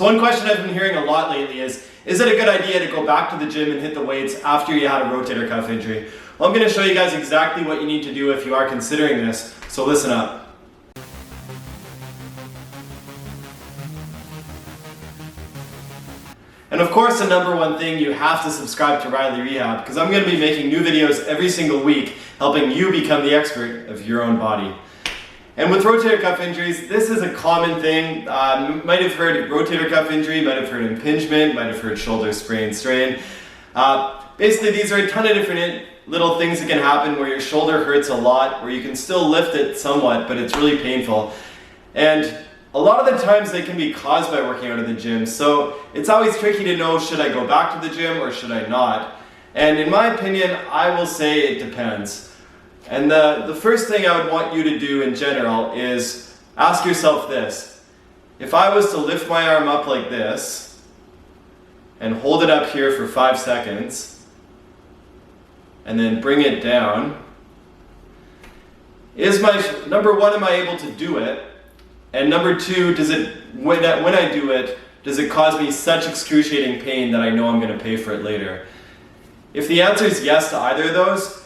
So one question I've been hearing a lot lately is it a good idea to go back to the gym and hit the weights after you had a rotator cuff injury? Well, I'm going to show you guys exactly what you need to do if you are considering this, so listen up. And of course, the number one thing, you have to subscribe to Riley Rehab, because I'm going to be making new videos every single week helping you become the expert of your own body. And with rotator cuff injuries, this is a common thing. You might have heard rotator cuff injury, might have heard impingement, might have heard shoulder sprain, strain. Basically, these are a ton of different little things that can happen where your shoulder hurts a lot, where you can still lift it somewhat, but it's really painful. And a lot of the times they can be caused by working out of the gym. So it's always tricky to know, should I go back to the gym or should I not? And in my opinion, I will say it depends. And the first thing I would want you to do in general is ask yourself this. If I was to lift my arm up like this and hold it up here for 5 seconds and then bring it down, number one, am I able to do it? And number two, when I do it, does it cause me such excruciating pain that I know I'm going to pay for it later? If the answer is yes to either of those,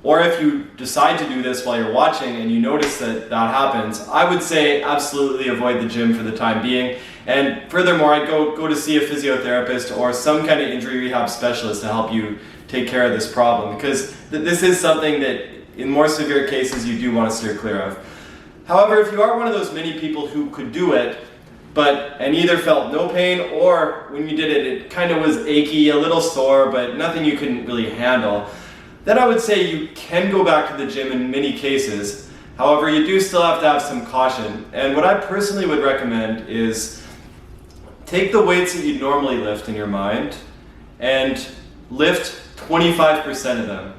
or if you decide to do this while you're watching and you notice that happens, I would say absolutely avoid the gym for the time being. And furthermore, I'd go to see a physiotherapist or some kind of injury rehab specialist to help you take care of this problem, because this is something that in more severe cases you do want to steer clear of. However, if you are one of those many people who could do it, and either felt no pain or when you did it, it kind of was achy, a little sore, but nothing you couldn't really handle, then I would say you can go back to the gym in many cases. However, you do still have to have some caution. And what I personally would recommend is take the weights that you normally lift in your mind and lift 25% of them.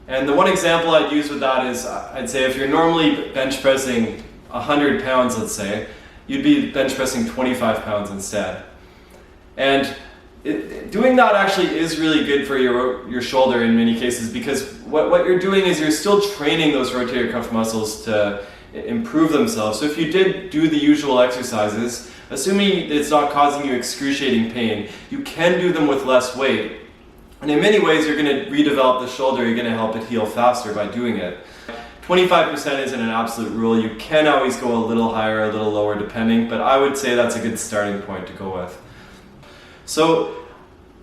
And the one example I'd use with that is, I'd say if you're normally bench pressing 100 pounds, let's say, you'd be bench pressing 25 pounds instead. And doing that actually is really good for your shoulder in many cases, because what you're doing is you're still training those rotator cuff muscles to improve themselves. So if you did do the usual exercises, assuming it's not causing you excruciating pain, you can do them with less weight. And in many ways, you're going to redevelop the shoulder, you're going to help it heal faster by doing it. 25% isn't an absolute rule. You can always go a little higher, a little lower depending, but I would say that's a good starting point to go with. So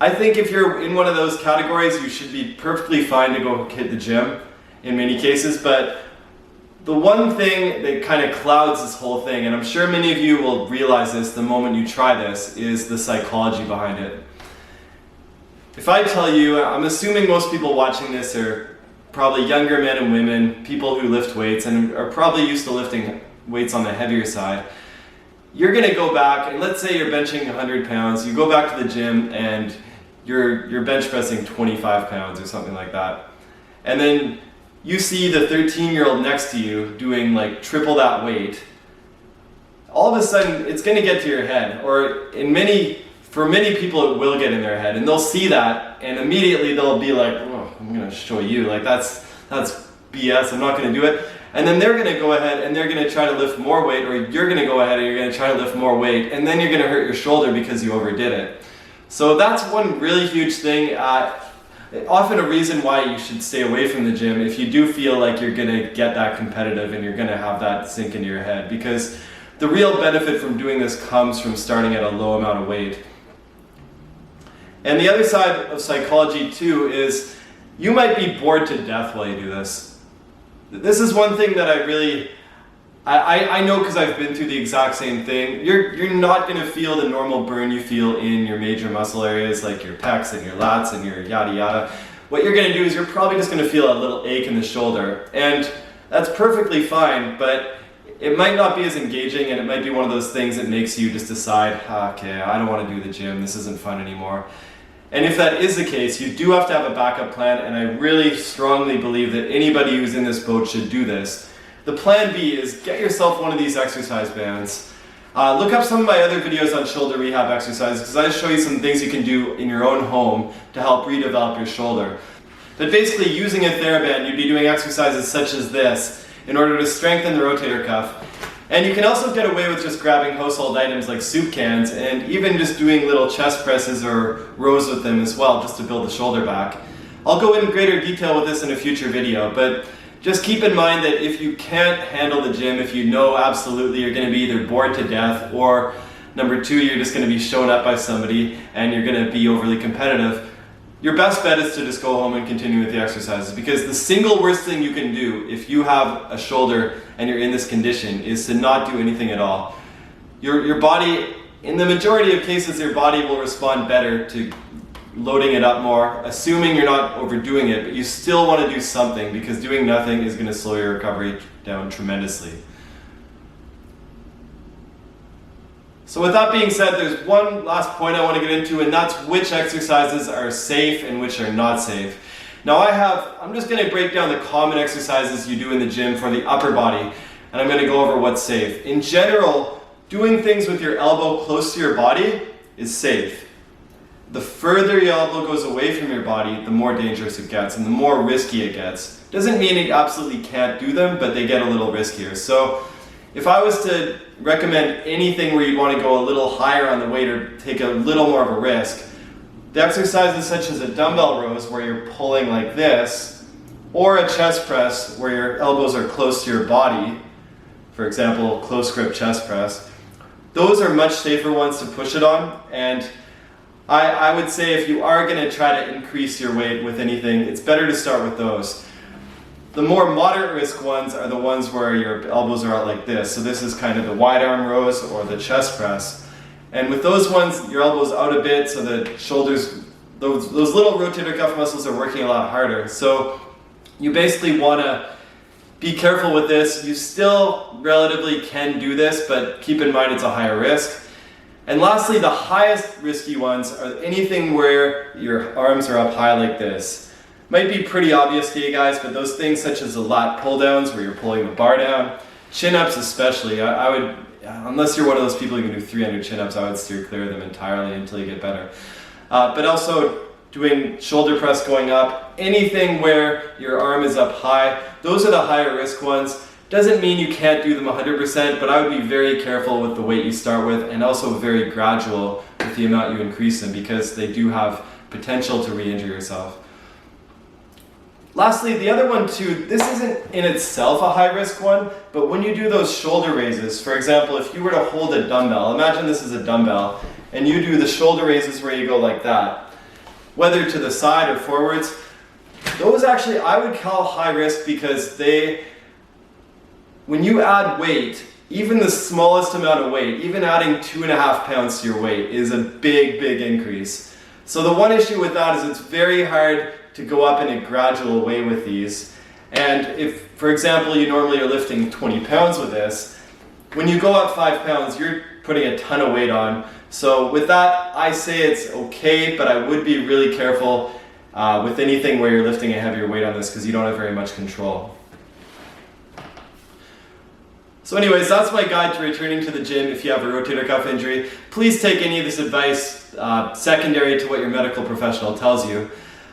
I think if you're in one of those categories, you should be perfectly fine to go hit the gym in many cases, but the one thing that kind of clouds this whole thing, and I'm sure many of you will realize this the moment you try this, is the psychology behind it. If I tell you, I'm assuming most people watching this are probably younger men and women, people who lift weights and are probably used to lifting weights on the heavier side. You're going to go back, and let's say you're benching 100 pounds, you go back to the gym and you're bench pressing 25 pounds or something like that. And then you see the 13-year-old next to you doing like triple that weight. All of a sudden, it's going to get to your head, or for many people it will get in their head, and they'll see that and immediately they'll be like, oh, I'm going to show you, like that's BS, I'm not going to do it. And then they're going to go ahead and they're going to try to lift more weight, or you're going to go ahead and you're going to try to lift more weight, and then you're going to hurt your shoulder because you overdid it. So that's one really huge thing. Often a reason why you should stay away from the gym if you do feel like you're going to get that competitive and you're going to have that sink into your head, because the real benefit from doing this comes from starting at a low amount of weight. And the other side of psychology too is you might be bored to death while you do this. This is one thing that I know, because I've been through the exact same thing. You're not going to feel the normal burn you feel in your major muscle areas like your pecs and your lats and your yada yada. What you're going to do is you're probably just going to feel a little ache in the shoulder, and that's perfectly fine, but it might not be as engaging, and it might be one of those things that makes you just decide, okay, I don't want to do the gym, this isn't fun anymore. And if that is the case, you do have to have a backup plan, and I really strongly believe that anybody who's in this boat should do this. The plan B is get yourself one of these exercise bands. Look up some of my other videos on shoulder rehab exercises, because I show you some things you can do in your own home to help redevelop your shoulder. But basically, using a TheraBand, you'd be doing exercises such as this in order to strengthen the rotator cuff. And you can also get away with just grabbing household items like soup cans and even just doing little chest presses or rows with them as well, just to build the shoulder back. I'll go in greater detail with this in a future video, but just keep in mind that if you can't handle the gym, if you know absolutely you're going to be either bored to death, or number two, you're just going to be shown up by somebody and you're going to be overly competitive, your best bet is to just go home and continue with the exercises, because the single worst thing you can do if you have a shoulder and you're in this condition is to not do anything at all. Your body, in the majority of cases, your body will respond better to loading it up more, assuming you're not overdoing it, but you still want to do something, because doing nothing is going to slow your recovery down tremendously. So with that being said, there's one last point I want to get into, and that's which exercises are safe and which are not safe. Now I'm just going to break down the common exercises you do in the gym for the upper body, and I'm going to go over what's safe. In general, doing things with your elbow close to your body is safe. The further your elbow goes away from your body, the more dangerous it gets and the more risky it gets. Doesn't mean you absolutely can't do them, but they get a little riskier. So if I was to recommend anything where you'd want to go a little higher on the weight or take a little more of a risk, the exercises such as a dumbbell rows where you're pulling like this, or a chest press where your elbows are close to your body, for example, close grip chest press, those are much safer ones to push it on. And I would say if you are going to try to increase your weight with anything, it's better to start with those. The more moderate risk ones are the ones where your elbows are out like this. So this is kind of the wide arm rows or the chest press. And with those ones, your elbow's out a bit, so the shoulders, those little rotator cuff muscles are working a lot harder. So you basically want to be careful with this. You still relatively can do this, but keep in mind it's a higher risk. And lastly, the highest risky ones are anything where your arms are up high like this. Might be pretty obvious to you guys, but those things such as the lat pull downs where you're pulling the bar down, chin-ups especially, I would, unless you're one of those people who can do 300 chin-ups, I would steer clear of them entirely until you get better. But also doing shoulder press going up, anything where your arm is up high, those are the higher risk ones. Doesn't mean you can't do them 100%, but I would be very careful with the weight you start with, and also very gradual with the amount you increase them, because they do have potential to re-injure yourself. Lastly, the other one too, this isn't in itself a high risk one, but when you do those shoulder raises, for example, if you were to hold a dumbbell, imagine this is a dumbbell, and you do the shoulder raises where you go like that, whether to the side or forwards, those actually I would call high risk, because when you add weight, even the smallest amount of weight, even adding 2.5 pounds to your weight is a big, big increase. So the one issue with that is it's very hard to go up in a gradual way with these. And if, for example, you normally are lifting 20 pounds with this, when you go up 5 pounds, you're putting a ton of weight on. So with that, I say it's okay, but I would be really careful with anything where you're lifting a heavier weight on this, because you don't have very much control. So anyways, that's my guide to returning to the gym if you have a rotator cuff injury. Please take any of this advice secondary to what your medical professional tells you.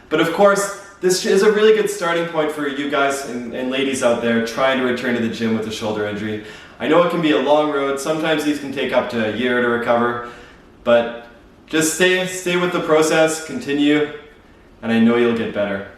But of course, this is a really good starting point for you guys and ladies out there trying to return to the gym with a shoulder injury. I know it can be a long road. Sometimes these can take up to a year to recover, but just stay with the process, continue, and I know you'll get better.